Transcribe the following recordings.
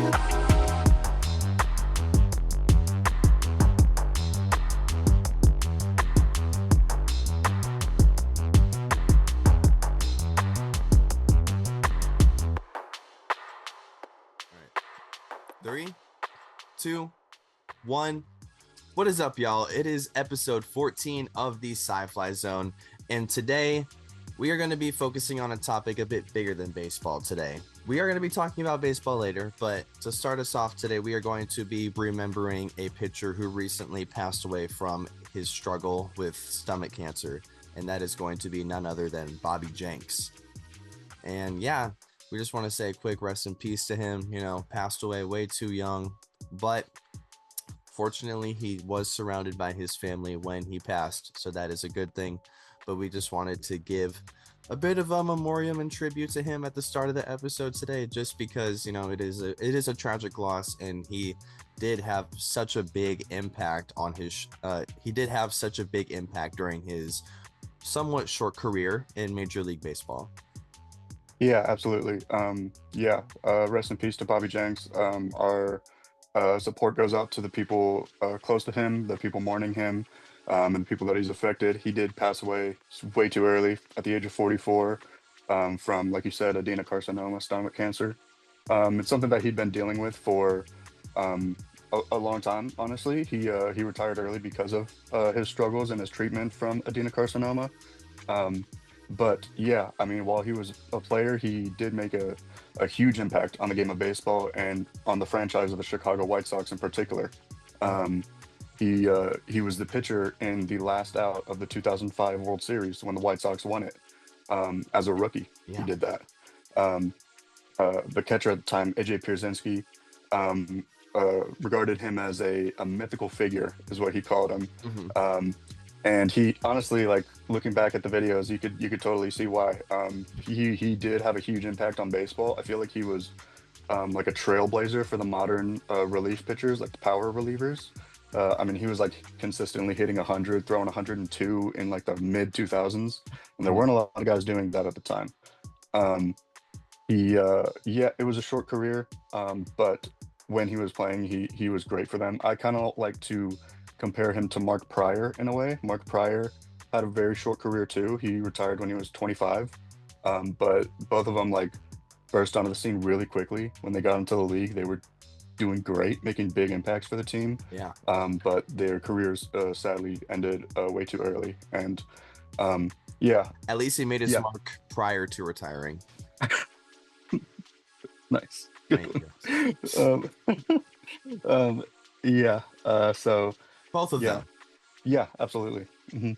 Three, two, one. What is up, y'all? It is episode 14 of the Sci-Fly Zone, and today we are going to be focusing on a topic a bit bigger than baseball today. We are going to be talking about baseball later, but to start us off today, we are going to be remembering a pitcher who recently passed away from his struggle with stomach cancer, and that is going to be none other than Bobby Jenks. And yeah, we just want to say a quick rest in peace to him. You know, passed away way too young, but fortunately he was surrounded by his family when he passed, so that is a good thing. But we just wanted to give a bit of a memoriam and tribute to him at the start of the episode today, just because, you know, it is a tragic loss, and he did have such a big impact on his during his somewhat short career in Major League Baseball. Yeah, absolutely. Rest in peace to Bobby Jenks. Our support goes out to the people close to him, the people mourning him, and the people that he's affected. He did pass away way too early at the age of 44 from, like you said, adenocarcinoma, stomach cancer. It's something that he'd been dealing with for a long time, honestly. He retired early because of his struggles and his treatment from adenocarcinoma. But yeah, I mean, while he was a player, he did make a huge impact on the game of baseball and on the franchise of the Chicago White Sox in particular. He was the pitcher in the last out of the 2005 World Series when the White Sox won it. As a rookie, Yeah. He did that. The catcher at the time, AJ Pierzynski, regarded him as a mythical figure, is what he called him. Mm-hmm. And he honestly, like, looking back at the videos, you could totally see why. He did have a huge impact on baseball. I feel like he was like a trailblazer for the modern relief pitchers, like the power relievers. I mean, he was like consistently hitting 100, throwing 102 in like the mid 2000s, and there weren't a lot of guys doing that at the time. It was a short career, but when he was playing, he was great for them. I kind of like to compare him to Mark Pryor in a way. Mark Pryor had a very short career too. He retired when he was 25, but both of them like burst onto the scene really quickly. When they got into the league, they were doing great, making big impacts for the team. Yeah. But their careers sadly ended way too early. And At least he made his mark prior to retiring. Nice. Thank you. So Both of them. Yeah, absolutely. Mm-hmm.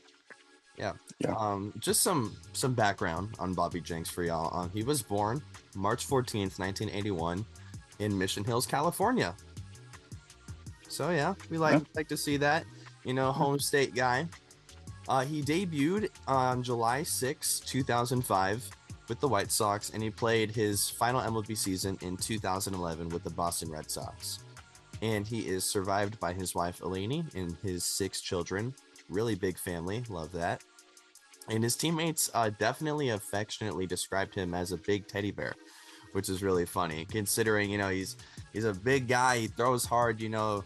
Yeah. Yeah. Just some background on Bobby Jenks for y'all. He was born March 14th, 1981 in Mission Hills, California. So yeah, we like to see that, you know, home state guy. He debuted on July 6, 2005 with the White Sox, and he played his final MLB season in 2011 with the Boston Red Sox. And he is survived by his wife Eleni and his 6 children. Really big family, love that. And his teammates definitely affectionately described him as a big teddy bear, which is really funny considering, you know, he's a big guy, he throws hard. You know,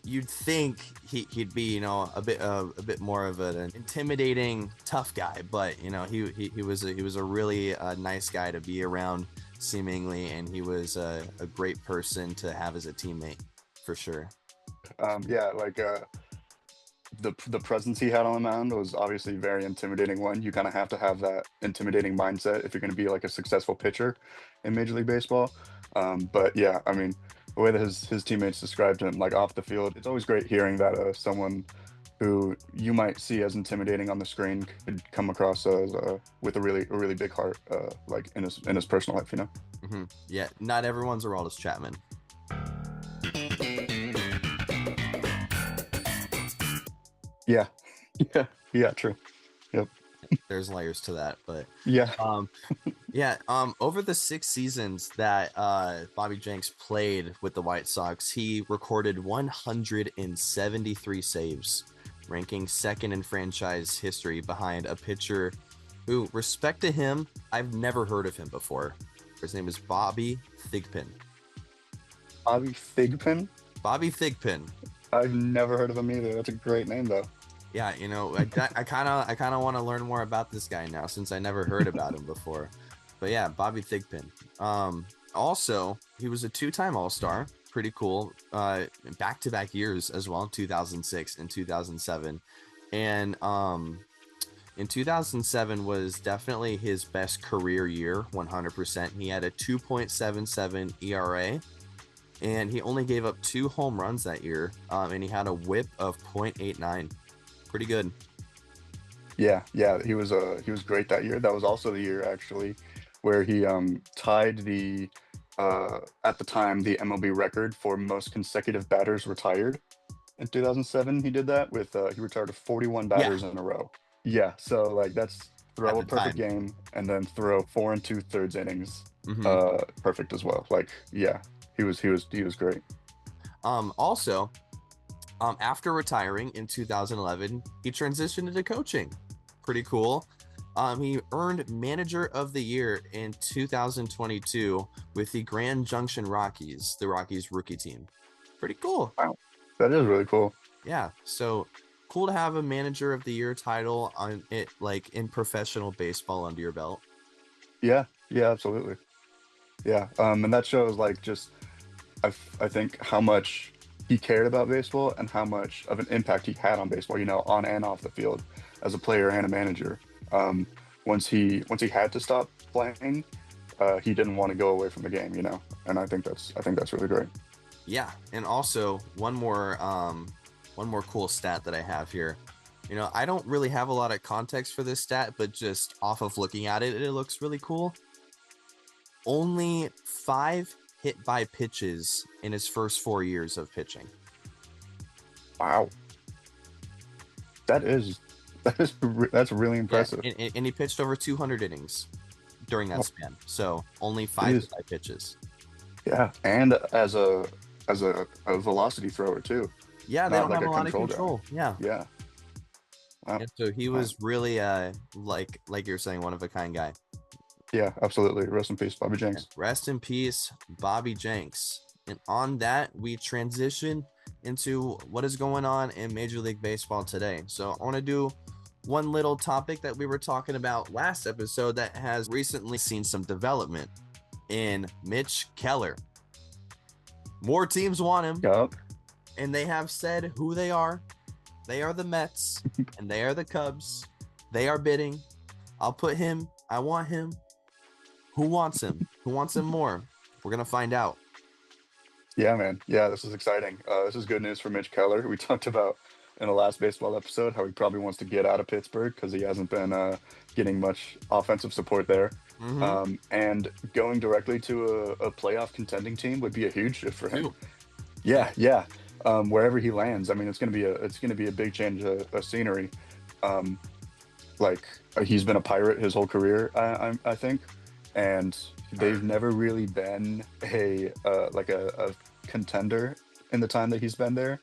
you'd think he'd be, you know, a bit more of an intimidating, tough guy, but you know, he was a really nice guy to be around, seemingly, and he was a great person to have as a teammate. For sure. The presence he had on the mound was obviously a very intimidating one. You kind of have to have that intimidating mindset if you're going to be like a successful pitcher in Major League Baseball. But yeah, I mean, the way that his teammates described him, like off the field, it's always great hearing that someone who you might see as intimidating on the screen could come across as with a really big heart, like in his personal life, you know. Mm-hmm. Yeah, not everyone's Aroldis Chapman. Yeah, true. Yep. There's layers to that, but yeah. Over the 6 seasons that Bobby Jenks played with the White Sox, he recorded 173 saves, ranking second in franchise history behind a pitcher who, respect to him, I've never heard of him before. His name is Bobby Thigpen. Bobby Thigpen? Bobby Thigpen. I've never heard of him either. That's a great name, though. Yeah, I kind of want to learn more about this guy now since I never heard about him before. But yeah, Bobby Thigpen. Also, he was a two-time All-Star. Pretty cool. Back-to-back years as well, 2006 and 2007. And in 2007 was definitely his best career year, 100%. He had a 2.77 ERA, and he only gave up 2 home runs that year, and he had a WHIP of .89. Pretty good. Yeah, he was great that year. That was also the year actually where he tied the at the time the MLB record for most consecutive batters retired. In 2007, he did that with he retired 41 batters in a row. Yeah, so like that's throw a perfect game and then throw 4 2/3 innings. Perfect as well. Like, yeah, he was great. Also, after retiring in 2011, he transitioned into coaching. Pretty cool. He earned Manager of the Year in 2022 with the Grand Junction Rockies, the Rockies rookie team. Pretty cool. Wow, that is really cool. Yeah, so cool to have a Manager of the Year title on it, like in professional baseball under your belt. Yeah, absolutely. Yeah, and that shows like just I think how much he cared about baseball and how much of an impact he had on baseball, on and off the field as a player and a manager. Once he had to stop playing, he didn't want to go away from the game, and I think that's really great. Yeah, and also one more cool stat that I have here. I don't really have a lot of context for this stat, but just off of looking at it, it looks really cool. Only 5 hit by pitches in his first 4 years of pitching. Wow. That's really impressive. Yeah, and he pitched over 200 innings during that span. So only 5 hit by pitches. Yeah, and as a velocity thrower too. Yeah, they don't have a lot of control. Yeah. Wow. And so he was really like you're saying, one of a kind guy. Yeah, absolutely. Rest in peace, Bobby Jenks. Rest in peace, Bobby Jenks. And on that, we transition into what is going on in Major League Baseball today. So I want to do one little topic that we were talking about last episode that has recently seen some development in Mitch Keller. More teams want him. Yep. And they have said who they are. They are the Mets and they are the Cubs. They are bidding. I'll put him. I want him. Who wants him? Who wants him more? We're going to find out. Yeah, man. Yeah, this is exciting. This is good news for Mitch Keller. We talked about in the last baseball episode how he probably wants to get out of Pittsburgh because he hasn't been getting much offensive support there. And going directly to a playoff contending team would be a huge shift for him. Yeah. Wherever he lands, I mean, it's gonna be a big change of scenery. Like he's been a Pirate his whole career, I think, and they've never really been a contender in the time that he's been there.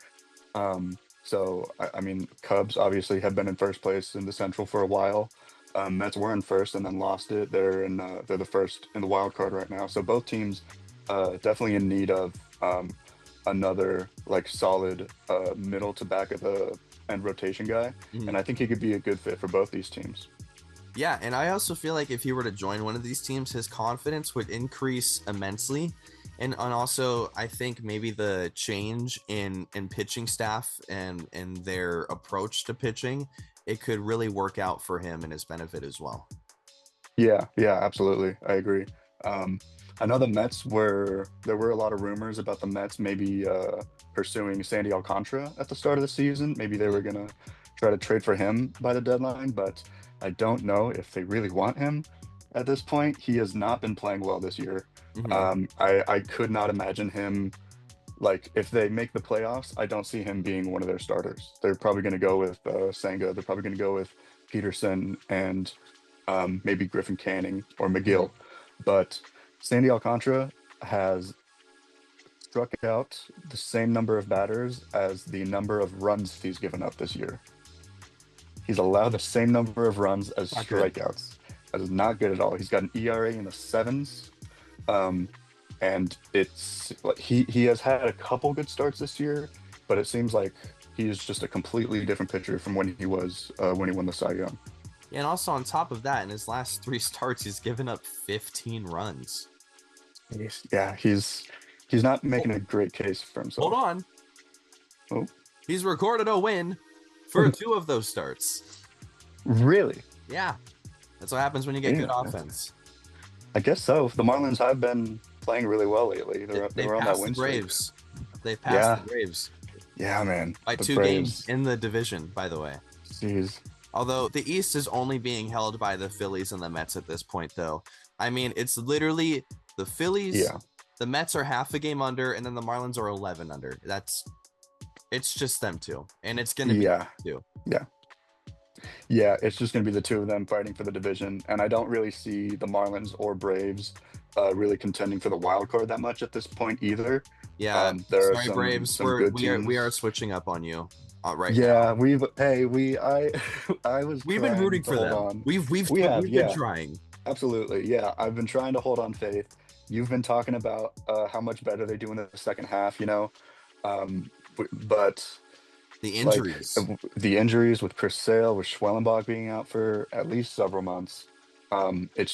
So I mean, Cubs obviously have been in first place in the Central for a while. Mets were in first and then lost it. They're the first in the wild card right now. So both teams definitely in need of another like solid middle to back of the end rotation guy. And I think he could be a good fit for both these teams. Yeah, and I also feel like if he were to join one of these teams, his confidence would increase immensely. And also, I think maybe the change in pitching staff and their approach to pitching, it could really work out for him and his benefit as well. Yeah, absolutely. I agree. I know the Mets there were a lot of rumors about the Mets maybe pursuing Sandy Alcantara at the start of the season. Maybe they were going to try to trade for him by the deadline, but I don't know if they really want him at this point. He has not been playing well this year. I could not imagine him, like, if they make the playoffs, I don't see him being one of their starters. They're probably going to go with Senga. They're probably going to go with Peterson and maybe Griffin Canning or McGill. But Sandy Alcantara has struck out the same number of batters as the number of runs he's given up this year. He's allowed the same number of runs as strikeouts. That is not good at all. He's got an ERA in the 7s. and it's like he has had a couple good starts this year, but it seems like he's just a completely different pitcher from when he was when he won the Cy Young. And also on top of that, in his last 3 starts, he's given up 15 runs. Yeah, he's not making a great case for himself. Hold on. Oh. He's recorded a win for 2 of those starts. Really? Yeah. That's what happens when you get good offense. I guess so. The Marlins have been playing really well lately. They're on that win streak. Braves. They've passed the Braves. Yeah, man. By 2 games in the division, by the way. Jeez. Although the East is only being held by the Phillies and the Mets at this point, though. I mean, it's literally the Phillies, the Mets are half a game under, and then the Marlins are 11 under. It's just them two, and it's going to be them two. Yeah, it's just going to be the 2 of them fighting for the division, and I don't really see the Marlins or Braves really contending for the wild card that much at this point either. Yeah, sorry, Braves, we are switching up on you. Right. Yeah, we've been rooting for them. We've been trying. Absolutely. Yeah, I've been trying to hold on faith. You've been talking about how much better they do in the second half, but the injuries, with Chris Sale, with Schwellenbach being out for at least several months, it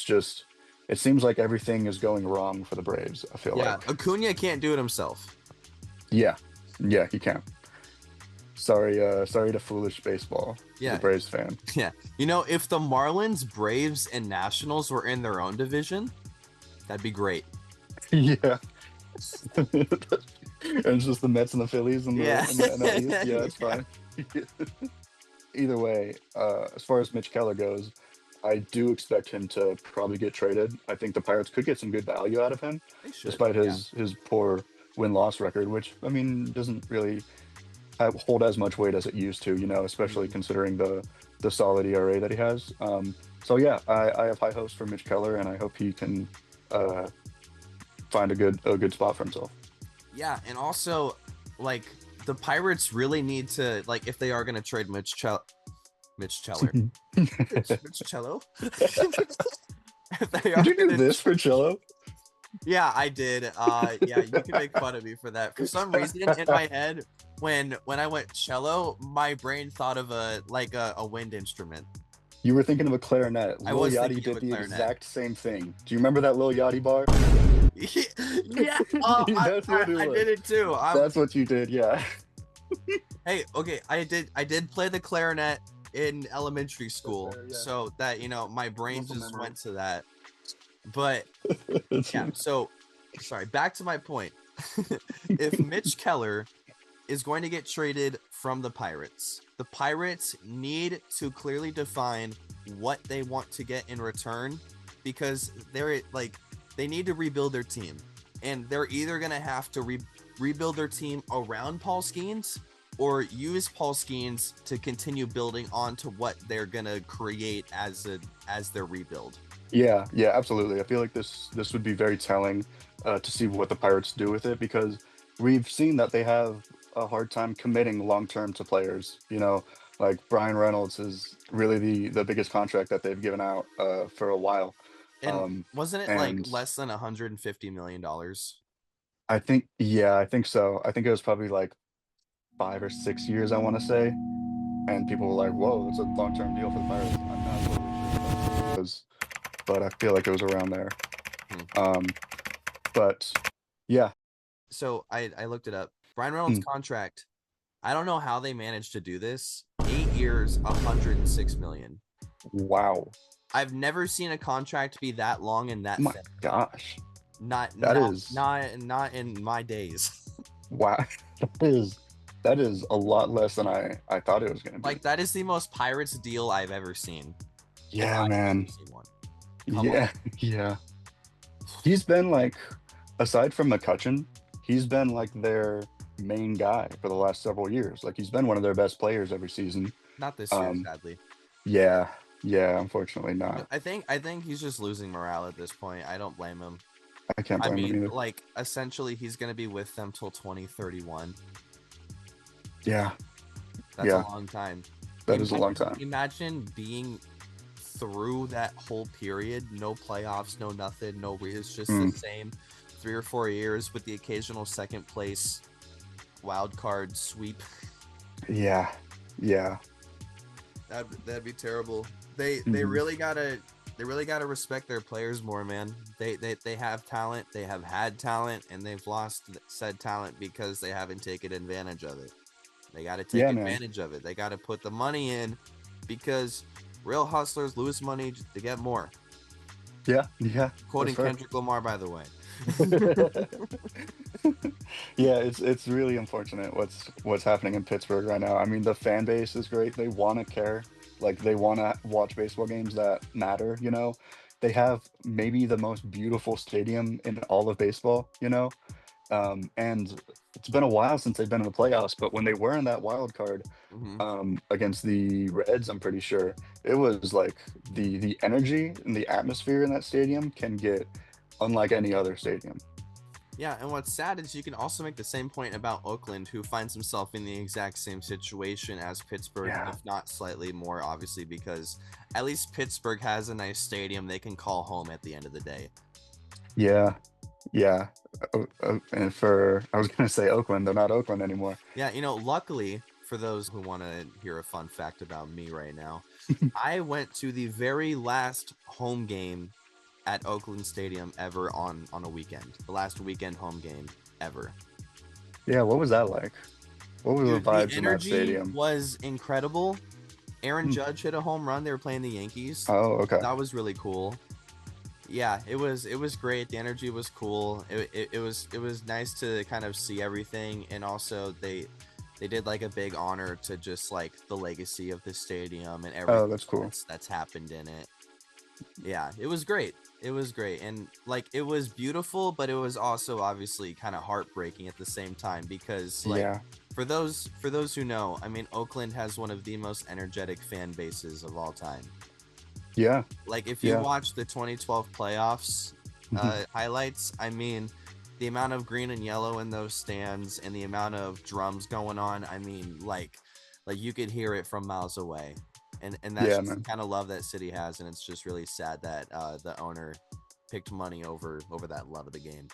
seems like everything is going wrong for the Braves. I feel like Acuna can't do it himself. Yeah, he can. Sorry to foolish baseball. The Braves fan. Yeah, if the Marlins, Braves, and Nationals were in their own division, that'd be great. Yeah. And it's just the Mets and the Phillies and the NL East. Yeah, that's fine. Either way, as far as Mitch Keller goes, I do expect him to probably get traded. I think the Pirates could get some good value out of him, despite his poor win-loss record, which, I mean, doesn't really hold as much weight as it used to, especially considering the solid ERA that he has. So yeah, I have high hopes for Mitch Keller, and I hope he can find a good spot for himself. Yeah, and also, like, the Pirates really need to, like, if they are going to trade Mitch Cheller. Mitch Cello? Did you do this for Cello? Yeah, I did. Yeah, you can make fun of me for that. For some reason, in my head, when I went cello, my brain thought of a wind instrument. You were thinking of a clarinet. Lil Yachty did the exact same thing. Do you remember that Lil Yachty bar? Yeah, I did it too. That's what you did, yeah. Hey, okay, I did play the clarinet in elementary school, so that my brain just went to that. But yeah, so sorry. Back to my point. If Mitch Keller is going to get traded from the Pirates need to clearly define what they want to get in return, because they need to rebuild their team, and they're either going to have to rebuild their team around Paul Skeens or use Paul Skeens to continue building onto what they're going to create as their rebuild. Yeah, absolutely. I feel like this would be very telling to see what the Pirates do with it, because we've seen that they have a hard time committing long-term to players. Like Brian Reynolds is really the biggest contract that they've given out for a while. And wasn't it like less than $150 million? I think so. I think it was probably like 5 or 6 years, I want to say. And people were like, whoa, that's a long-term deal for the Pirates. I'm not totally sure what it was, but I feel like it was around there. But yeah. So I looked it up. Brian Reynolds' contract, I don't know how they managed to do this. 8 years, $106 million. Wow. I've never seen a contract be that long and that thin. Gosh. Not in my days. Wow. That is a lot less than I thought it was going to be. Like, that is the most Pirates deal I've ever seen. Yeah, man. Yeah. He's been like, aside from McCutchen, he's been like their main guy for the last several years. Like, he's been one of their best players every season. Not this year, sadly. Yeah, unfortunately not. I think he's just losing morale at this point. I don't blame him. I can't blame him either. Like, essentially, he's going to be with them till 2031. Yeah. That's a long time. That is a long time. Imagine being through that whole period, no playoffs, no nothing, it's just the same 3 or 4 years with the occasional second place wild card sweep. Yeah. Yeah. That'd be terrible. They Mhm. really gotta respect their players more, man. They have talent, they have had talent, and they've lost said talent because they haven't taken advantage of it. They got to take Yeah, man. advantage of it. They got to put the money in because real hustlers lose money to get more. Yeah. Yeah. Quoting That's Kendrick Lamar, by the way. Yeah, it's really unfortunate what's happening in Pittsburgh right now. I mean, the fan base is great. They want to care. Like they want to watch baseball games that matter, you know. They have maybe the most beautiful stadium in all of baseball, you know. And it's been a while since they've been in the playoffs, but when they were in that wild card Hmm. against the Reds, I'm pretty sure it was like the energy and the atmosphere in that stadium can get unlike any other stadium. Yeah, and what's sad is you can also make the same point about Oakland, who finds himself in the exact same situation as Pittsburgh, Yeah. if not slightly more, obviously, because at least Pittsburgh has a nice stadium they can call home at the end of the day. Yeah, yeah. And for I was gonna say Oakland, they're not Oakland anymore. Yeah, luckily for those who want to hear a fun fact about me right now, I went to the very last home game at Oakland Stadium ever on a weekend. The last weekend home game ever. Yeah, what was that like? What were the Dude, the vibes in that energy stadium? was incredible. Aaron Hmm. Judge hit a home run. They were playing the Yankees. Oh, okay. That was really cool. Yeah, it was great. The energy was cool. It was nice to kind of see everything, and also they did like a big honor to just like the legacy of the stadium and everything Oh, that's cool. that's happened in it. Yeah, it was great. It was great, and like it was beautiful, but it was also obviously kind of heartbreaking at the same time because like Yeah, for those who know, I mean, Oakland has one of the most energetic fan bases of all time. yeah, Like if you yeah. watch the 2012 playoffs Mhm. highlights, I mean, the amount of green and yellow in those stands and the amount of drums going on, I mean, like you could hear it from miles away. And that's Yeah, just the man. kind of love that city has, and it's just really sad that the owner picked money over that love of the game.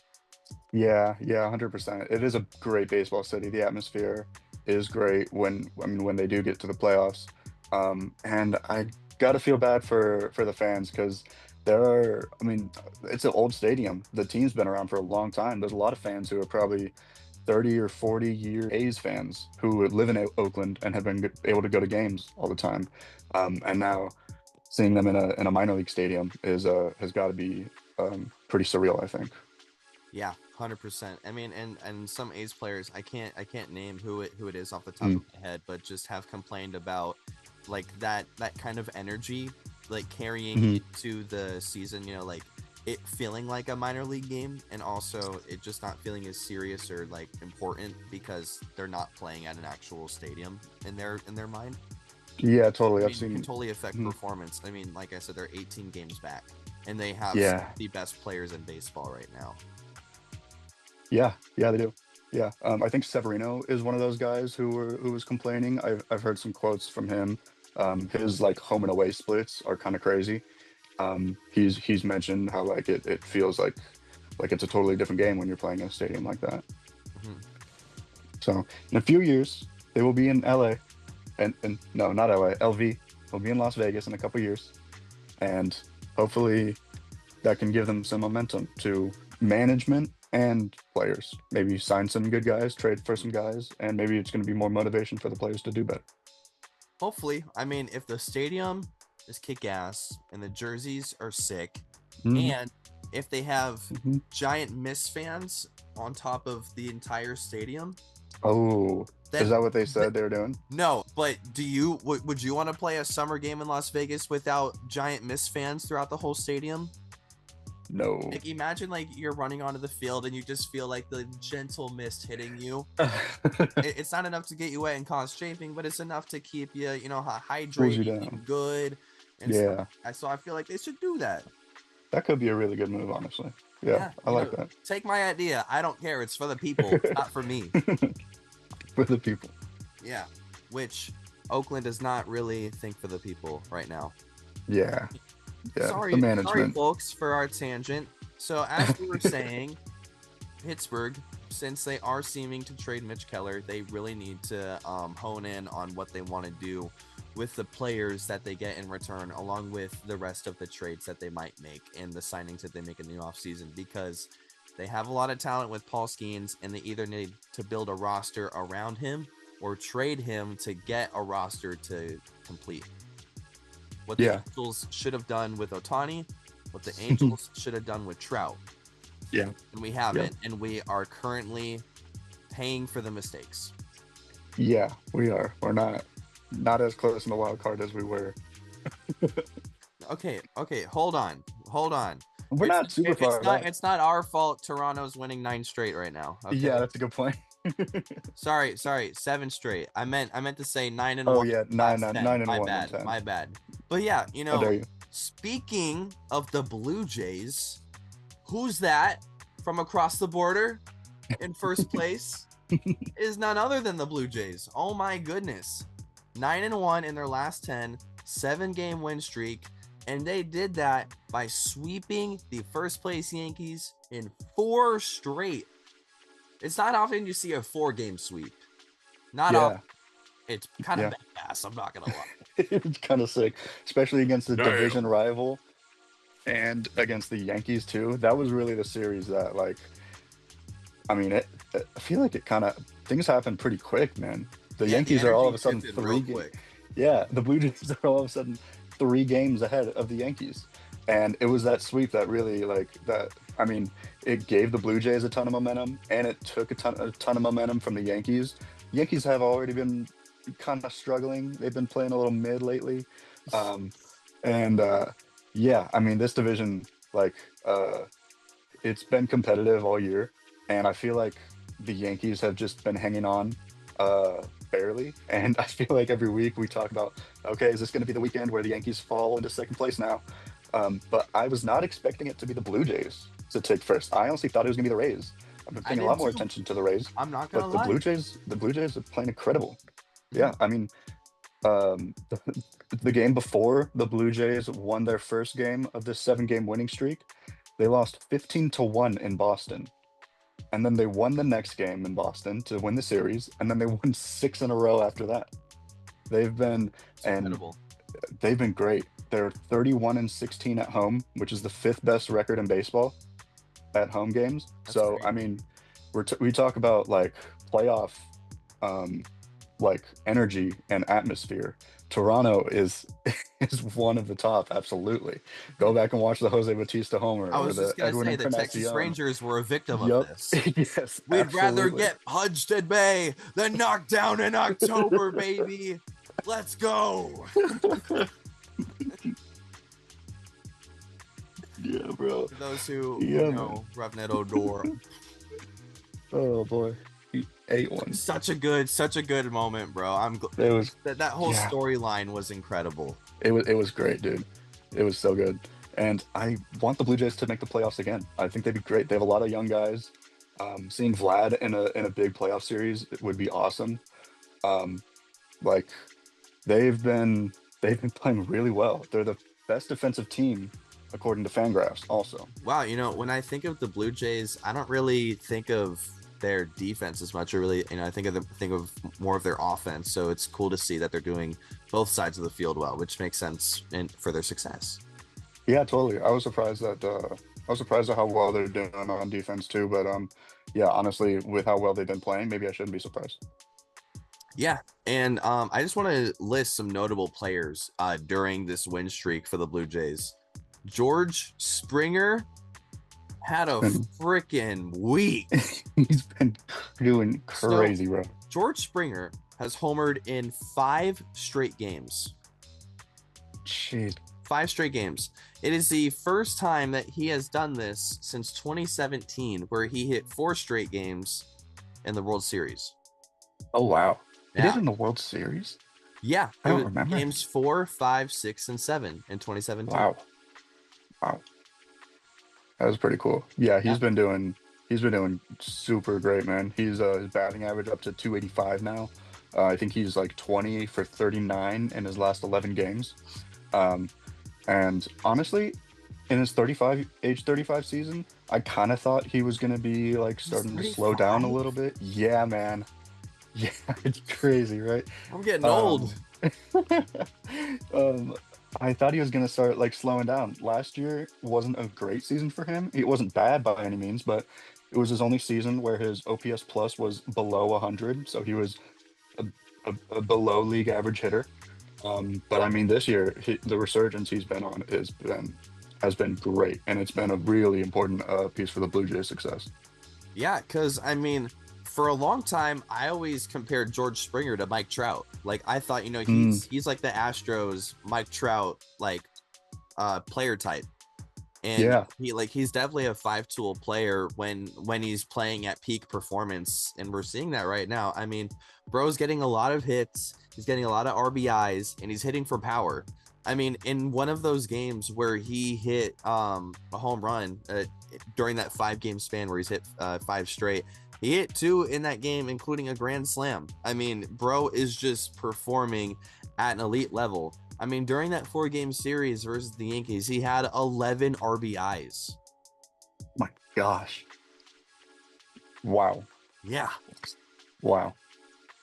Yeah, yeah, 100%. It is a great baseball city. The atmosphere is great when they do get to the playoffs. And I gotta feel bad for the fans because there are, I mean, it's an old stadium. The team's been around for a long time. There's a lot of fans who are probably 30 or 40-year A's fans who live in Oakland and have been able to go to games all the time. And now seeing them in a minor league stadium is has got to be pretty surreal, I think. Yeah, 100%. I mean, and some A's players, I can't name who it is off the top Mm, of my head, but just have complained about like that kind of energy, like carrying mhm. into the season. Like it feeling like a minor league game, and also it just not feeling as serious or like important because they're not playing at an actual stadium in their mind. Yeah, totally. I I've mean, it can seen. totally affect Mhm. performance. I mean, like I said, they're 18 games back, and they have some Yeah, of the best players in baseball right now. yeah, yeah, they do. Yeah, I think Severino is one of those guys who was complaining. I've heard some quotes from him. His like home and away splits are kind of crazy. He's mentioned how like it feels like it's a totally different game when you're playing in a stadium like that. Mhm. So in a few years, they will be in LA, and no, not LA, LV. They'll be in Las Vegas in a couple years, and hopefully that can give them some momentum to management and players. Maybe sign some good guys, trade for some guys, and maybe it's going to be more motivation for the players to do better. Hopefully, I mean, if the stadium is kick ass and the jerseys are sick, Hmm. and if they have Hmm. giant Miss fans on top of the entire stadium, Oh, is then that what they said they were doing? no. But would you want to play a summer game in Las Vegas without giant Miss fans throughout the whole stadium? No. Like imagine like you're running onto the field and you just feel like the gentle mist hitting you. It's not enough to get you wet and cause chafing, but it's enough to keep you, Cools you hydrated down. and good and stuff. Yeah, So I feel like they should do that. that could be a really good move, honestly. Yeah, Yeah, I like that. take my idea. I don't care. It's for the people. It's not for me. For the people. Yeah, which Oakland does not really think for the people right now. Yeah, yeah. The Sorry, management. folks, for our tangent. So as we were saying, Pittsburgh, since they are seeming to trade Mitch Keller, they really need to hone in on what they want to do with the players that they get in return, along with the rest of the trades that they might make and the signings that they make in the offseason, because they have a lot of talent with Paul Skeens, and they either need to build a roster around him or trade him to get a roster to complete. What the Angels should have done with Ohtani, what the Angels should have done with Trout. Yeah. And we haven't, and we are currently paying for the mistakes. Yeah, we are. We're not as close in the wild card as we were. Okay, hold on. We're not super far. It's not our fault Toronto's winning 9 straight right now. Okay? Yeah, that's a good point. Sorry, 7 straight. I meant to say 9 and 1. Oh yeah, 9 and 1. My bad. But yeah, How dare you. Speaking of the Blue Jays, who's that from across the border in first place is none other than the Blue Jays. Oh my goodness. 9 and 1 in their last 10, 7-game win streak, and they did that by sweeping the first place Yankees in 4 straight. It's not often you see a 4-game sweep. Not often. It's kind of badass, I'm not gonna lie. It's kind of sick, especially against the division rival and against the Yankees too. That was really the series that, like, I mean, I feel like it kind of, things happen pretty quick, man. The Yankees are all of a sudden 3 games. Yeah, the Blue Jays are all of a sudden 3 games ahead of the Yankees. And it was that sweep that really, like, that, I mean, it gave the Blue Jays a ton of momentum, and it took a ton of momentum from the Yankees. Yankees have already been kind of struggling. They've been playing a little mid lately. Yeah, I mean, this division, like, it's been competitive all year, and I feel like the Yankees have just been hanging on barely. And I feel like every week we talk about, okay, is this going to be the weekend where the Yankees fall into second place now? But I was not expecting it to be the Blue Jays to take first. I honestly thought it was going to be the Rays. I've been paying a lot more attention to the Rays. I'm not going to lie. The Blue Jays are playing incredible. Yeah, I mean, the game before the Blue Jays won their first game of this 7-game winning streak, they lost 15-1 in Boston. And then they won the next game in Boston to win the series, and then they won 6 in a row after that. They've been great. They're 31-16 at home, which is the 5th best record in baseball at home games. That's great. I mean, we talk about, like, playoff like energy and atmosphere. Toronto is one of the top. Absolutely. Go back and watch the Jose Bautista homer. I was just going to say the Texas Rangers were a victim of this. Yes, we'd rather get punched in May than knocked down in October, baby. Let's go. Yeah, bro. For those who know Rougned Odor. Oh boy. 8-1. Such a good moment, bro. It was that whole storyline was incredible. It was great, dude. It was so good. And I want the Blue Jays to make the playoffs again. I think they'd be great. They have a lot of young guys. Seeing Vlad in a big playoff series would be awesome. Like, they've been playing really well. They're the best defensive team according to Fangraphs also. Wow, when I think of the Blue Jays, I don't really think of their defense as much. I really, I think of more of their offense. So it's cool to see that they're doing both sides of the field well, which makes sense for their success. Yeah, totally. I was surprised at how well they're doing on defense too. But yeah, honestly, with how well they've been playing, maybe I shouldn't be surprised. Yeah, and I just want to list some notable players during this win streak for the Blue Jays. George Springer had a freaking week. He's been doing crazy, bro. George Springer has homered in 5 straight games. Jeez. 5 straight games. It is the first time that he has done this since 2017, where he hit 4 straight games in the World Series. Oh, wow. Yeah. It is in the World Series? Yeah. I don't remember. Games 4, 5, 6, and 7 in 2017. Wow. That was pretty cool. Yeah, he's been doing super great, man. His batting average up to 285 now. I think he's like 20 for 39 in his last 11 games. And honestly, in his age 35 season, I kind of thought he was going to be like He's starting to slow down a 35. little bit. Yeah, man. Yeah, it's crazy, right? I'm getting old. Um, um, I thought he was going to start like slowing down. Last year wasn't a great season for him. It wasn't bad by any means, but it was his only season where his OPS plus was below 100. So he was a, a below league average hitter. But I mean, this year the resurgence he's been on has been great, and it's been a really important piece for the Blue Jays' success. Yeah, because I mean, for a long time, I always compared George Springer to Mike Trout. Like I thought, you know, he's like the Astros Mike Trout player type. And Yeah, he's definitely a five-tool player when he's playing at peak performance, and we're seeing that right now. I mean, bro's getting a lot of hits, he's getting a lot of RBIs, and he's hitting for power. I mean, in one of those games where he hit a home run during that 5-game span where he's hit 5 straight, he hit 2 in that game, including a grand slam. I mean, bro is just performing at an elite level. I mean, during that 4-game series versus the Yankees, he had 11 RBIs. my gosh. Wow. Yeah. Wow.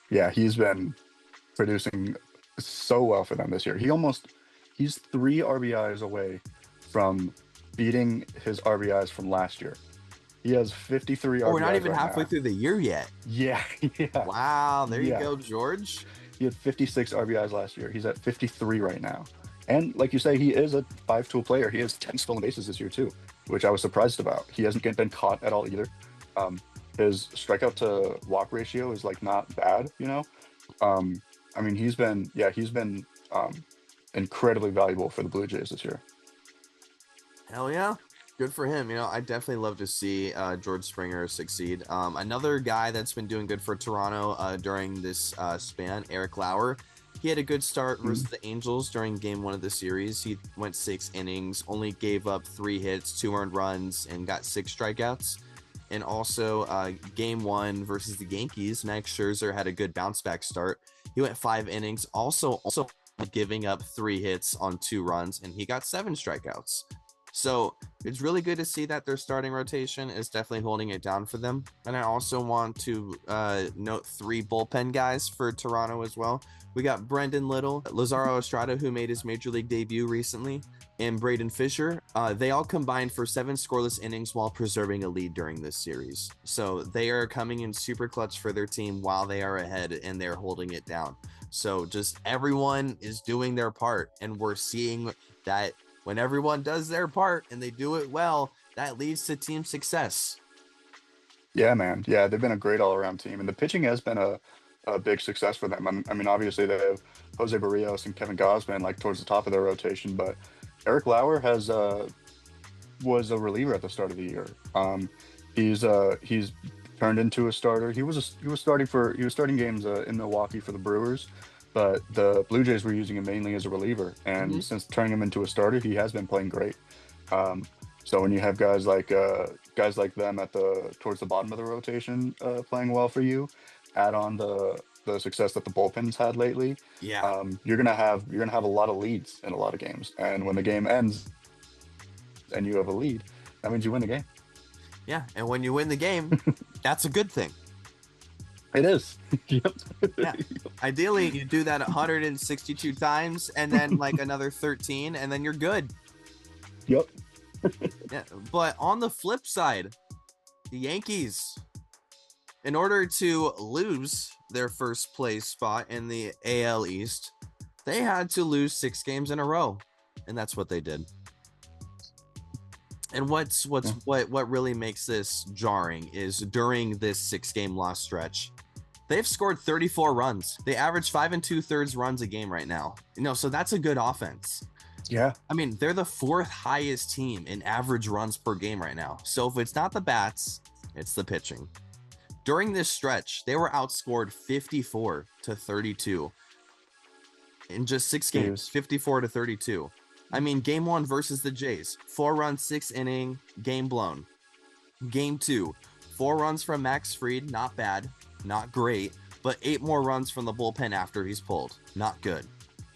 Yeah, he's been producing so well for them this year. He's 3 RBIs away from beating his RBIs from last year. He has 53 RBIs. Oh, we're not even right halfway now. through the year yet. Yeah, yeah. Wow, there you Yeah. go, George. He had 56 RBIs last year. He's at 53 right now. And like you say, he is a 5-tool player. He has 10 stolen bases this year too, which I was surprised about. He hasn't been caught at all either. His strikeout to walk ratio is like not bad, you know. I mean, he's been incredibly valuable for the Blue Jays this year. Hell yeah. Good for him. You know, I definitely love to see George Springer succeed. Another guy that's been doing good for Toronto during this span, Eric Lauer. He had a good start versus the Angels during game 1 of the series. He went 6 innings, only gave up 3 hits, 2 earned runs, and got 6 strikeouts. And also game 1 versus the Yankees, Max Scherzer had a good bounce back start. He went 5 innings, also giving up 3 hits on 2 runs, and he got 7 strikeouts. So it's really good to see that their starting rotation is definitely holding it down for them. And I also want to note 3 bullpen guys for Toronto as well. We got Brendan Little, Lazaro Estrada, who made his major league debut recently, and Braden Fisher. They all combined for 7 scoreless innings while preserving a lead during this series. So they are coming in super clutch for their team while they are ahead, and they're holding it down. So just everyone is doing their part, and we're seeing that when everyone does their part and they do it well, that leads to team success. Yeah, man. Yeah, they've been a great all-around team, and the pitching has been a big success for them. I mean, obviously they have Jose Barrios and Kevin Gausman like towards the top of their rotation, but Eric Lauer was a reliever at the start of the year. He's turned into a starter. He was starting games in Milwaukee for the Brewers, but the Blue Jays were using him mainly as a reliever, and since turning him into a starter, he has been playing great. So when you have guys like them towards the bottom of the rotation playing well for you, add on the success that the bullpen's had lately, Yeah. you're gonna have a lot of leads in a lot of games, and when the game ends and you have a lead, that means you win the game. Yeah, and when you win the game, that's a good thing. It is. Yep. Yeah. Ideally, you do that 162 times and then like another 13, and then you're good. Yep. Yeah. But on the flip side, the Yankees, in order to lose their first place spot in the AL East, they had to lose 6 games in a row, and that's what they did. And what really makes this jarring is during this 6-game loss stretch, they've scored 34 runs. They average 5 2/3 runs a game right now. You know, so that's a good offense. Yeah. I mean, they're the 4th highest team in average runs per game right now. So if it's not the bats, it's the pitching. During this stretch, they were outscored 54-32 in just 6 games, 54-32. I mean, game 1 versus the Jays, 4-run, 6-inning, game blown. Game 2, 4 runs from Max Fried, not bad, not great, but 8 more runs from the bullpen after he's pulled, not good.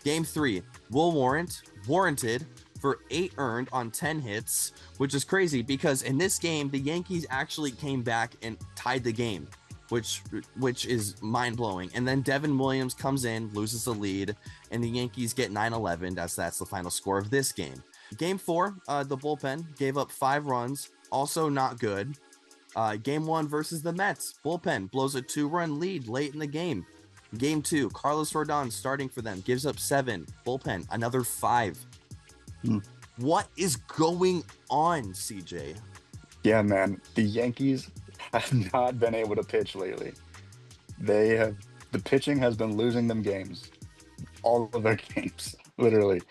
Game 3, warranted for 8 earned on 10 hits, which is crazy because in this game, the Yankees actually came back and tied the game, which is mind-blowing. And then Devin Williams comes in, loses the lead, and the Yankees get 9-11. That's the final score of this game. Game 4, the bullpen gave up 5 runs, also not good. Game 1 versus the Mets, bullpen blows a 2-run lead late in the game. Game 2, Carlos Rodon starting for them, gives up 7, bullpen, another 5. What is going on, CJ? Yeah, man, the Yankees have not been able to pitch lately. The pitching has been losing them games, all of their games, literally.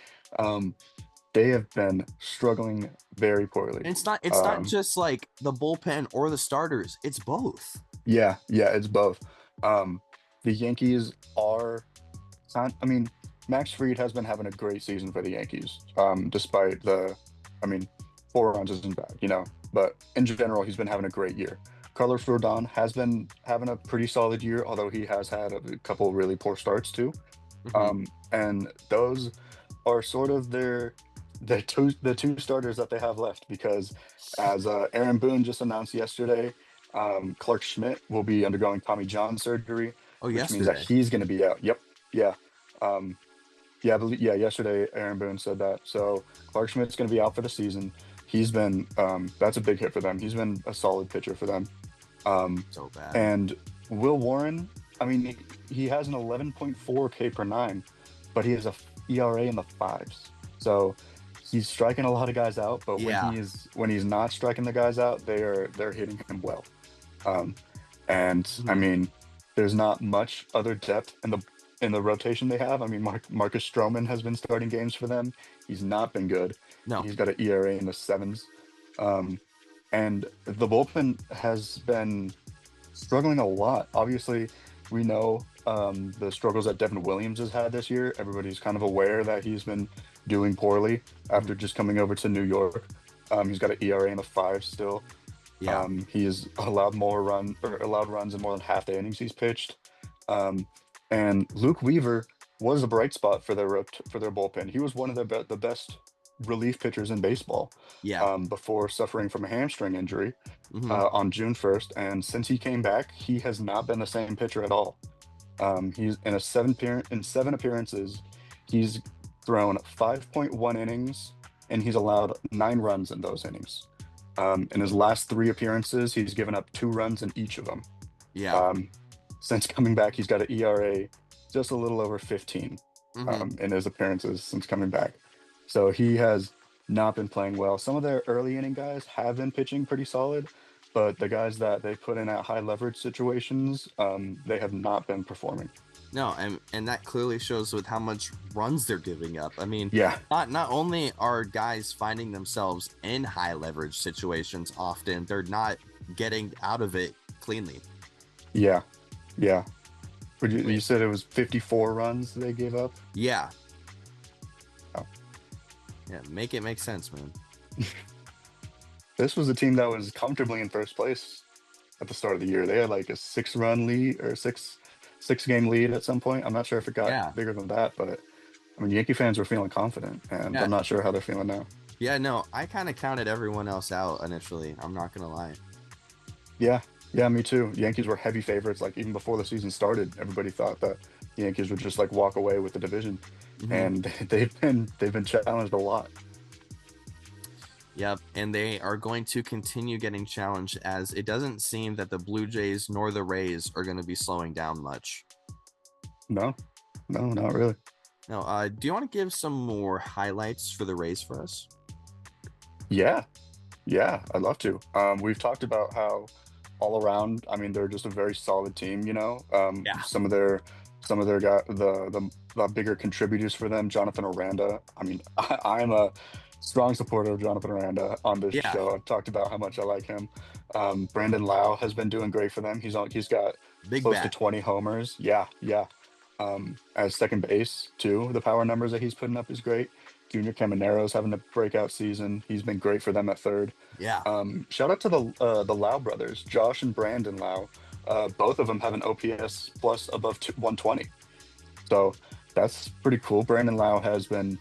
They have been struggling very poorly. And it's not just like the bullpen or the starters, it's both. Yeah, it's both. The Yankees are, Max Fried has been having a great season for the Yankees, despite 4 runs isn't bad, but in general, he's been having a great year. Carlos Rodon has been having a pretty solid year, although he has had a couple really poor starts too. And those are sort of the two starters that they have left, because as Aaron Boone just announced yesterday, Clark Schmidt will be undergoing Tommy John surgery, which means that he's going to be out. Yesterday Aaron Boone said that. So Clark Schmidt's going to be out for the season. He's been that's a big hit for them. He's been a solid pitcher for them. So bad. And Will Warren, he has an 11.4 K per 9, but he has a ERA in the 5s. So he's striking a lot of guys out, but when he's not striking the guys out, they're hitting him well. There's not much other depth in the rotation they have. Marcus Stroman has been starting games for them. He's not been good. No, he's got an ERA in the 7s. And the bullpen has been struggling a lot. Obviously, we know the struggles that Devin Williams has had this year. Everybody's kind of aware that he's been doing poorly after just coming over to New York. He's got an ERA in the 5 still. Yeah. He has allowed runs in more than half the innings he's pitched. And Luke Weaver was a bright spot for their bullpen. He was one of the best relief pitchers in baseball. Before suffering from a hamstring injury on June 1st, and since he came back, he has not been the same pitcher at all. He's in 7 appearances, he's thrown 5.1 innings, and he's allowed 9 runs in those innings. In his last 3 appearances, he's given up 2 runs in each of them. Since coming back, he's got an ERA just a little over 15 in his appearances since coming back. So he has not been playing well. Some of their early inning guys have been pitching pretty solid, but the guys that they put in at high leverage situations, they have not been performing. No, and that clearly shows with how much runs they're giving up. Not only are guys finding themselves in high leverage situations often, they're not getting out of it cleanly. Yeah. You said it was 54 runs they gave up? Yeah. Oh. Yeah, make it make sense, man. This was a team that was comfortably in first place at the start of the year. They had like a 6-run lead or six game lead at some point. I'm not sure if it got bigger than that, but Yankee fans were feeling confident, and I'm not sure how they're feeling now. Yeah, no, I kind of counted everyone else out initially. I'm not going to lie. Yeah, me too. Yankees were heavy favorites. Like, even before the season started, everybody thought that the Yankees would just like walk away with the division, and they've been challenged a lot. Yep, and they are going to continue getting challenged, as it doesn't seem that the Blue Jays nor the Rays are going to be slowing down much. No, not really. No, do you want to give some more highlights for the Rays for us? Yeah, I'd love to. We've talked about how all around, they're just a very solid team. Some of their guys, the bigger contributors for them, Jonathan Aranda. I'm a strong supporter of Jonathan Aranda on this show. I've talked about how much I like him. Brandon Lau has been doing great for them. He's got close to 20 homers. Yeah. As second base too, the power numbers that he's putting up is great. Junior Camanero's having a breakout season. He's been great for them at third. Shout out to the Lau brothers, Josh and Brandon Lau. Both of them have an OPS plus above 120. So that's pretty cool. Brandon Lau has been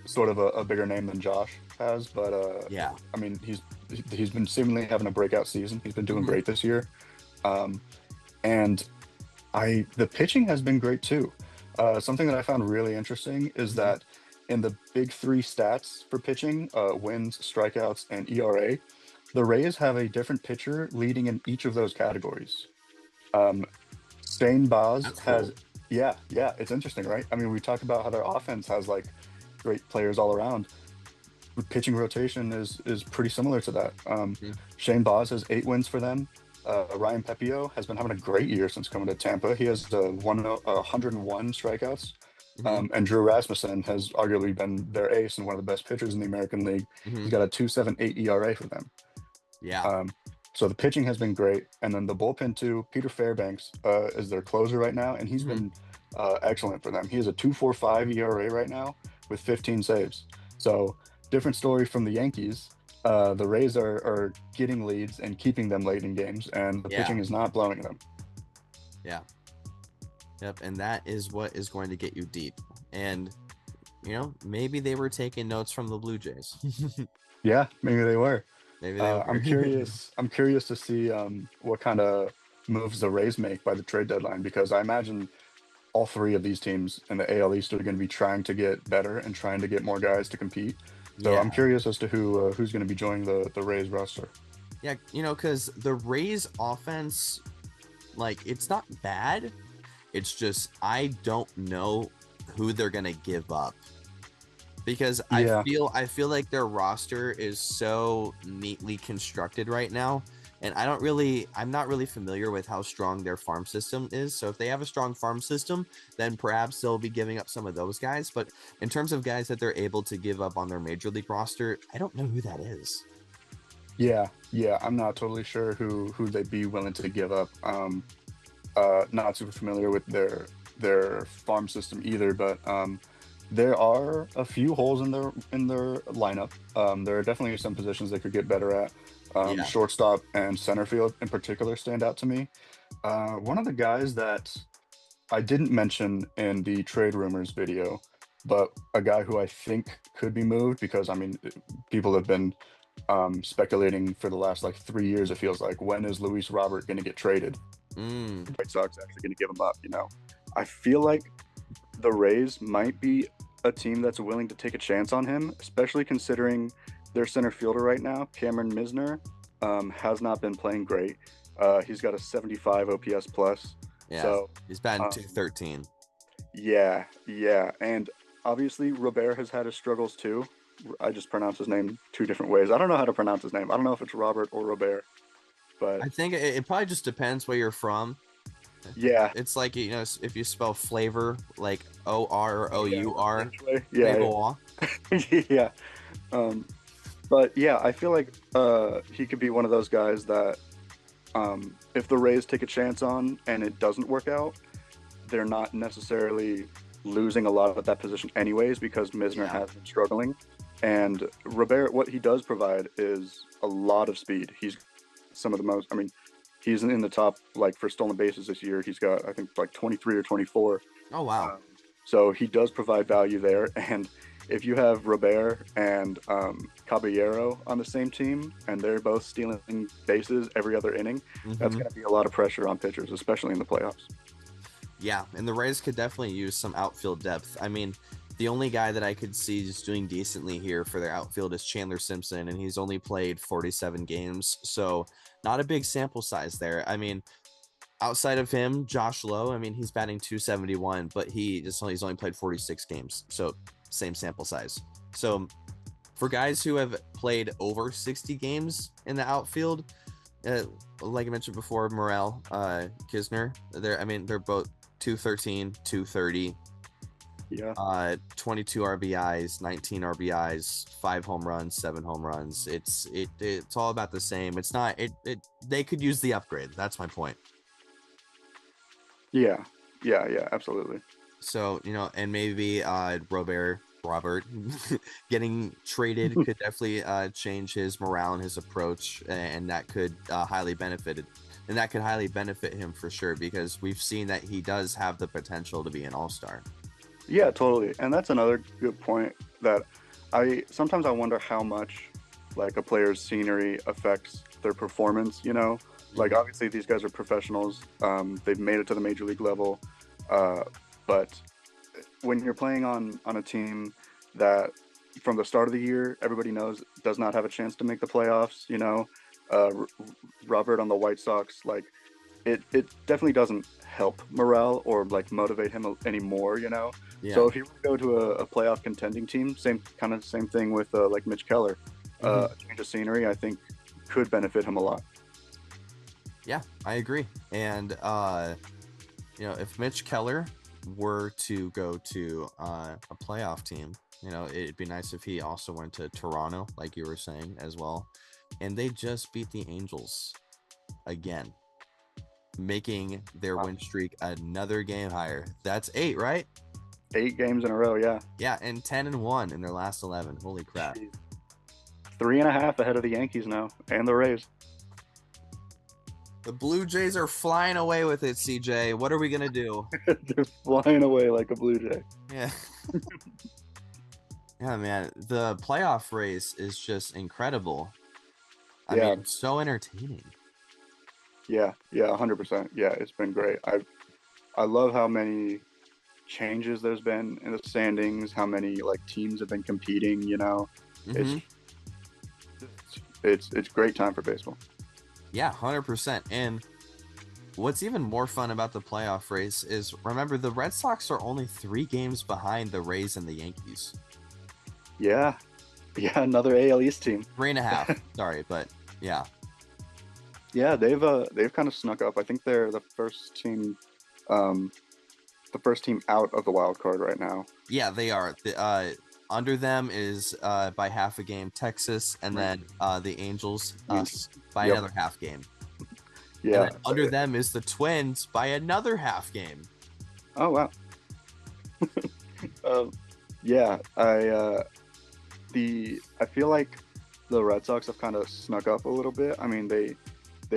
sort of a bigger name than Josh has, but Yeah. I mean, he's been seemingly having a breakout season. He's been doing great this year, and the pitching has been great too. Something that I found really interesting is that in the big three stats for pitching, wins, strikeouts, and ERA, the Rays have a different pitcher leading in each of those categories. Shane Baz That's has, cool. yeah, it's interesting, right? I mean, we talk about how their offense has like great players all around. The pitching rotation is pretty similar to that. Shane Baz has 8 wins for them. Ryan Pepio has been having a great year since coming to Tampa. He has 101 strikeouts. And Drew Rasmussen has arguably been their ace and one of the best pitchers in the American League. He's got a 2.78 ERA for them. Yeah. So the pitching has been great. And then the bullpen too, Peter Fairbanks is their closer right now, and he's been excellent for them. He has a 2.45 ERA right now with 15 saves. So different story from the Yankees. The Rays are getting leads and keeping them late in games, and the pitching is not blowing them. Yeah. Yep. And that is what is going to get you deep. And, you know, maybe they were taking notes from the Blue Jays. Yeah, maybe they were. Maybe they were. I'm curious to see what kind of moves the Rays make by the trade deadline, because I imagine all 3 of these teams in the AL East are going to be trying to get better and trying to get more guys to compete. So I'm curious as to who's going to be joining the Rays roster. Yeah, you know, because the Rays offense, like, it's not bad. It's just I don't know who they're going to give up. Because I feel like their roster is so neatly constructed right now, and I'm not really familiar with how strong their farm system is. So if they have a strong farm system, then perhaps they'll be giving up some of those guys. But in terms of guys that they're able to give up on their major league roster, I don't know who that is. Yeah, I'm not totally sure who they'd be willing to give up. Not super familiar with their farm system either, but there are a few holes in their lineup. There are definitely some positions they could get better at. Shortstop and center field in particular stand out to me. One of the guys that I didn't mention in the trade rumors video, but a guy who I think could be moved, because I mean, people have been speculating for the last like 3 years. It feels like, when is Luis Robert going to get traded? White Sox actually going to give him up? You know, I feel like the Rays might be a team that's willing to take a chance on him, especially considering their center fielder right now, Cameron Misner, has not been playing great. He's got a 75 OPS plus. Yeah, so he's batting 213. Yeah, and obviously Robert has had his struggles too. I just pronounce his name 2 different ways. I don't know how to pronounce his name. I don't know if it's Robert or Robert, but I think it probably just depends where you're from. Yeah, it's like, you know, if you spell flavor like O-R or O-U-R, yeah. Yeah. But yeah, I feel like he could be one of those guys that if the Rays take a chance on and it doesn't work out, they're not necessarily losing a lot at that position anyways, because Misner has been struggling. And Robert, what he does provide is a lot of speed. He's some of the most, I mean, he's in the top, like, for stolen bases this year. He's got, I think, like 23 or 24. Oh, wow. So he does provide value there. And if you have Robert and Caballero on the same team, and they're both stealing bases every other inning, that's going to be a lot of pressure on pitchers, especially in the playoffs. Yeah, and the Rays could definitely use some outfield depth. I mean, the only guy that I could see just doing decently here for their outfield is Chandler Simpson, and he's only played 47 games, so not a big sample size there. I mean, outside of him, Josh Lowe, I mean, he's batting 271, but he's only played 46 games, so same sample size. So for guys who have played over 60 games in the outfield, like I mentioned before, Morel, Kisner, they're both 213, 230. Yeah. 22 RBIs, 19 RBIs, 5 home runs, 7 home runs. It's all about the same. It's not they could use the upgrade. That's my point. Yeah, absolutely. So, you know, and maybe Robert getting traded could definitely change his morale and his approach, and that could highly benefit him for sure, because we've seen that he does have the potential to be an all-star. Yeah, totally. And that's another good point that I sometimes I wonder how much like a player's scenery affects their performance, you know? Like Mhm. obviously these guys are professionals. They've made it to the major league level. Uh, but when you're playing on a team that from the start of the year everybody knows does not have a chance to make the playoffs, you know, Robert on the White Sox, like it definitely doesn't help morale or like motivate him anymore, you know. Yeah. So if he were to go to a playoff contending team, same thing with like Mitch Keller, Hmm. a change of scenery I think could benefit him a lot. Yeah, I agree. And if Mitch Keller were to go to a playoff team, it'd be nice if he also went to Toronto, like you were saying as well. And they just beat the Angels again, making their Wow. win streak another game higher. That's 8, right? 8 games in a row, yeah. Yeah, and 10-1 in their last 11. Holy crap. Jeez. 3.5 ahead of the Yankees now and the Rays. The Blue Jays are flying away with it, CJ. What are we going to do? They're flying away like a Blue Jay. Yeah. Yeah, man. The playoff race is just incredible. I mean, so entertaining. Yeah, 100%. Yeah, it's been great. I love how many changes there's been in the standings, how many like teams have been competing, you know. Mm-hmm. It's great time for baseball. Yeah, 100%. And what's even more fun about the playoff race is, remember, the Red Sox are only 3 games behind the Rays and the Yankees. Yeah, another AL East team. 3.5. Sorry, but yeah. Yeah, they've kind of snuck up. I think they're the first team out of the wild card right now. Yeah, they are. Under them is by half a game Texas, and then the Angels, us, by another half game. Yeah. And then under them is the Twins by another half game. Oh wow. Yeah, I feel like the Red Sox have kind of snuck up a little bit. I mean, they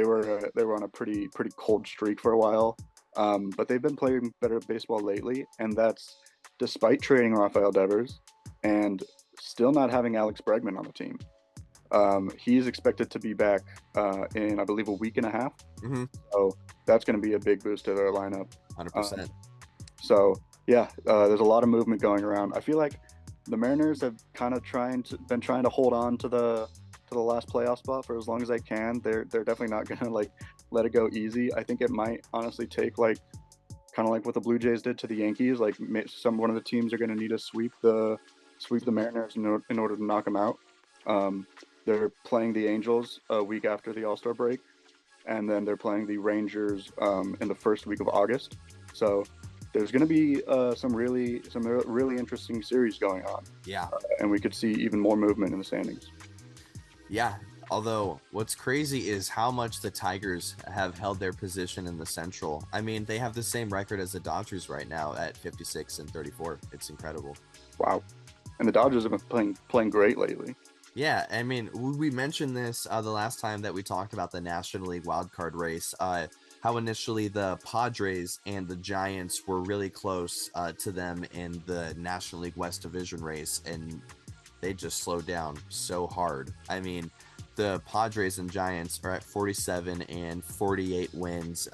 were on a pretty cold streak for a while, but they've been playing better baseball lately, and that's despite trading Rafael Devers and still not having Alex Bregman on the team. He's expected to be back in, I believe, a week and a half. Mm-hmm. So that's going to be a big boost to their lineup. 100%. So yeah, there's a lot of movement going around. I feel like the Mariners have kind of been trying to hold on to the last playoff spot for as long as they can. They're definitely not going to like let it go easy. I think it might honestly take like kind of like what the Blue Jays did to the Yankees. Like one of the teams are going to need to sweep the Mariners in order to knock them out. They're playing the Angels a week after the All-Star break, and then they're playing the Rangers in the first week of August. So there's going to be some really interesting series going on. Yeah. And we could see even more movement in the standings. Yeah. Although what's crazy is how much the Tigers have held their position in the Central. I mean, they have the same record as the Dodgers right now at 56-34. It's incredible. Wow. And the Dodgers have been playing great lately. Yeah, I mean, we mentioned this the last time that we talked about the National League wildcard race, how initially the Padres and the Giants were really close to them in the National League West Division race, and they just slowed down so hard. I mean, the Padres and Giants are at 47 and 48 wins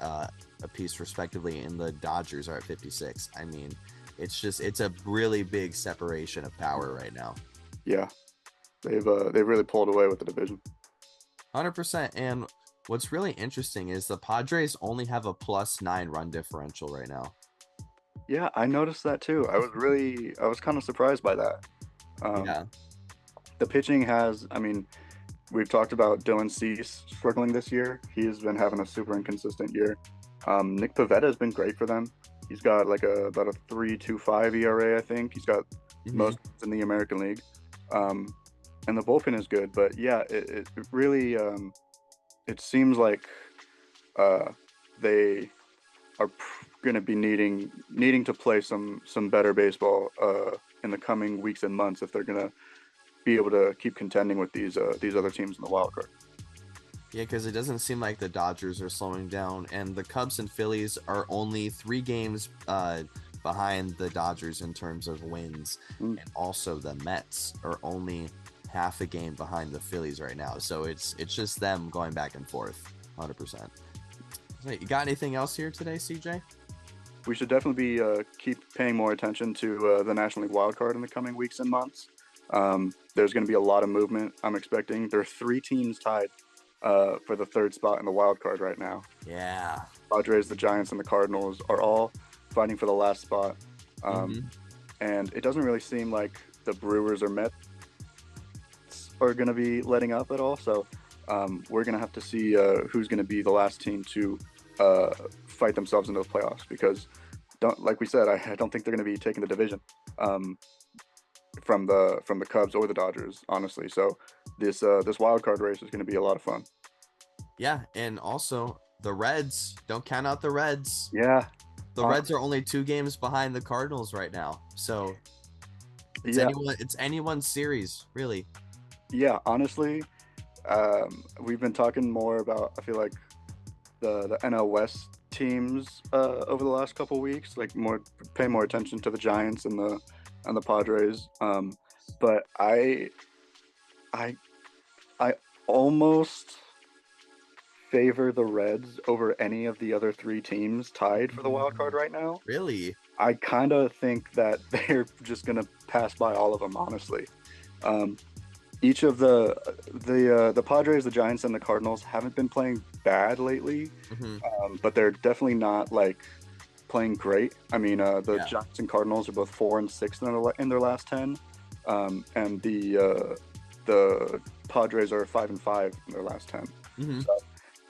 apiece respectively, and the Dodgers are at 56. I mean, it's a really big separation of power right now. Yeah. They've really pulled away with the division. 100%. And what's really interesting is the Padres only have a +9 run differential right now. Yeah, I noticed that too. I was kind of surprised by that. Yeah. The pitching I mean, we've talked about Dylan Cease struggling this year. He's been having a super inconsistent year. Nick Pivetta has been great for them. He's got like about a 3.25 ERA, I think. He's got most in the American League. And the bullpen is good, but yeah, it really it seems like they are going to be needing to play some better baseball in the coming weeks and months if they're going to be able to keep contending with these other teams in the wild card. Yeah, because it doesn't seem like the Dodgers are slowing down, and the Cubs and Phillies are only 3 games behind the Dodgers in terms of wins, and also the Mets are only half a game behind the Phillies right now. So it's just them going back and forth, 100%. So you got anything else here today, CJ? We should definitely be keep paying more attention to the National League wildcard in the coming weeks and months. There's going to be a lot of movement. I'm expecting there are 3 teams tied for the 3rd spot in the wild card right now. Yeah. Padres, the Giants, and the Cardinals are all fighting for the last spot. And it doesn't really seem like the Brewers or Mets are going to be letting up at all. So we're going to have to see who's going to be the last team to fight themselves into the playoffs, because like we said, I don't think they're going to be taking the division from the Cubs or the Dodgers, honestly. So this wild card race is going to be a lot of fun. Yeah, and also the Reds, don't count out the Reds. Yeah, the Reds are only 2 games behind the Cardinals right now, so it's anyone's series, really. Yeah, honestly, we've been talking more about, I feel like, the NL West teams over the last couple weeks, like pay more attention to the Giants and the Padres. But I almost favor the Reds over any of the other 3 teams tied for the wild card right now. Really? I kind of think that they're just gonna pass by all of them, honestly. Each of the Padres, the Giants, and the Cardinals haven't been playing bad lately, but they're definitely not like playing great. I mean, the Giants and Cardinals are both 4 and 6 in their last 10, and the Padres are 5 and 5 in their last 10. So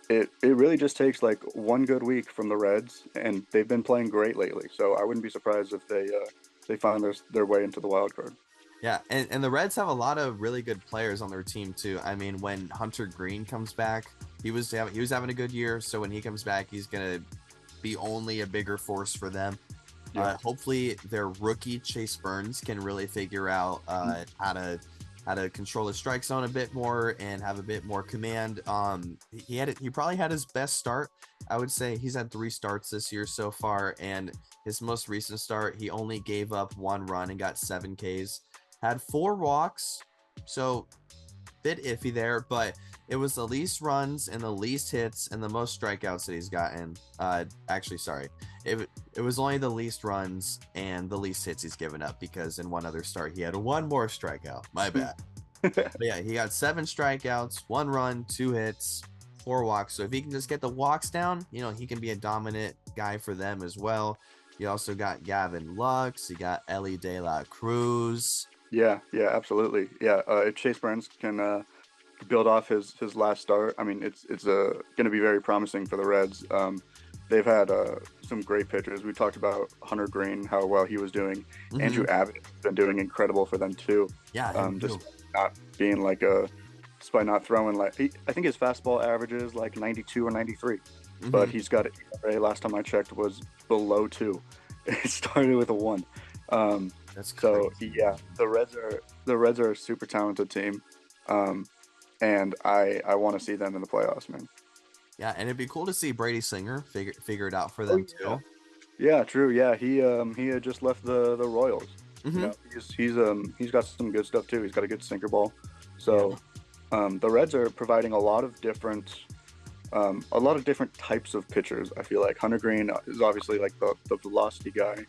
it really just takes like one good week from the Reds, and they've been playing great lately. So I wouldn't be surprised if they find their way into the wild card. Yeah, and the Reds have a lot of really good players on their team too. I mean, when Hunter Green comes back, he was having a good year. So when he comes back, he's gonna be only a bigger force for them. Yeah. Hopefully, their rookie Chase Burns can really figure out how to control the strike zone a bit more and have a bit more command. He probably had his best start. I would say he's had 3 starts this year so far, and his most recent start, he only gave up 1 run and got 7 Ks. Had 4 walks, so bit iffy there, but it was the least runs and the least hits and the most strikeouts that he's gotten. Actually, sorry, it was only the least runs and the least hits he's given up, because in one other start he had 1 more strikeout. My bad. But yeah, he got 7 strikeouts, 1 run, 2 hits, 4 walks. So if he can just get the walks down, he can be a dominant guy for them as well. You also got Gavin Lux, you got Ellie De La Cruz. Yeah, absolutely. Yeah, if Chase Burns can build off his last start, I mean, it's going to be very promising for the Reds. They've had some great pitchers. We talked about Hunter Green, how well he was doing. Andrew Abbott has been doing incredible for them too. Yeah, just not being like despite not throwing I think his fastball averages like 92 or 93, but he's got ERA, last time I checked, was below 2. It started with a 1. That's crazy. So yeah, the Reds are a super talented team, and I want to see them in the playoffs, man. Yeah, and it'd be cool to see Brady Singer figure it out for them too. Yeah, true. Yeah, he had just left the Royals. He's got some good stuff too. He's got a good sinker ball. So the Reds are providing a lot of different types of pitchers. I feel like Hunter Green is obviously like the velocity guy.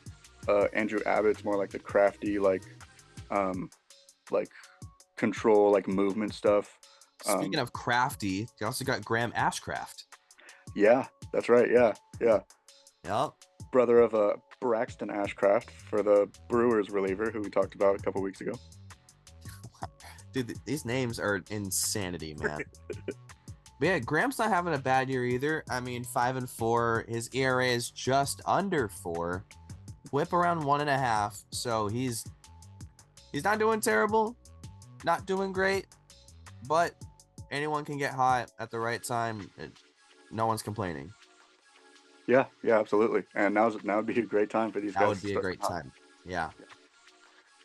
Andrew Abbott's more like the crafty, like control, like movement stuff. Speaking of crafty, you also got Graham Ashcraft. Yeah, that's right. Yeah. Yep. Brother of Braxton Ashcraft for the Brewers reliever, who we talked about a couple weeks ago. Dude, these names are insanity, man. But yeah, Graham's not having a bad year either. I mean, 5 and 4. His ERA is just under 4. Whip around 1.5. So he's not doing terrible, not doing great, but anyone can get hot at the right time. No one's complaining. Yeah, absolutely. And now would be a great time for these guys. That would be a great time. Yeah.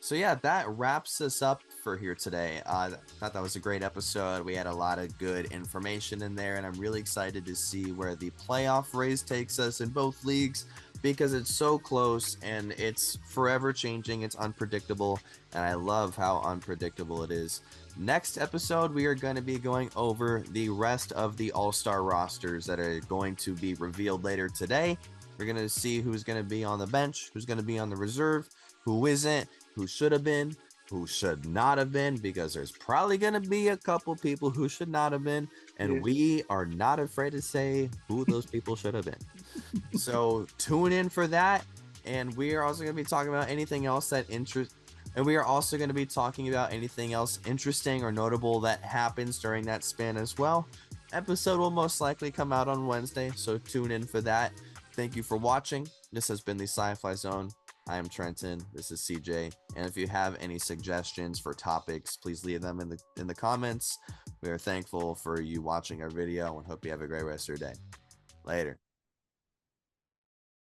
So yeah, that wraps us up for here today. I thought that was a great episode. We had a lot of good information in there, and I'm really excited to see where the playoff race takes us in both leagues. because it's so close and it's forever changing. It's unpredictable, and I love how unpredictable it is. Next episode, we are going to be going over the rest of the All-Star rosters that are going to be revealed later today. We're going to see who's going to be on the bench, who's going to be on the reserve, who isn't, who should have been, who should not have been, because there's probably going to be a couple people who should not have been, and we are not afraid to say who those people should have been. So tune in for that, and we are also going to be talking about anything else that interests. And we are also going to be talking about anything else interesting or notable that happens during that span as well. Episode will most likely come out on Wednesday, so tune in for that. Thank you for watching. This has been the Sci-Fi Zone. I am Trenton. This is CJ. And if you have any suggestions for topics, please leave them in the comments. We are thankful for you watching our video and hope you have a great rest of your day. Later.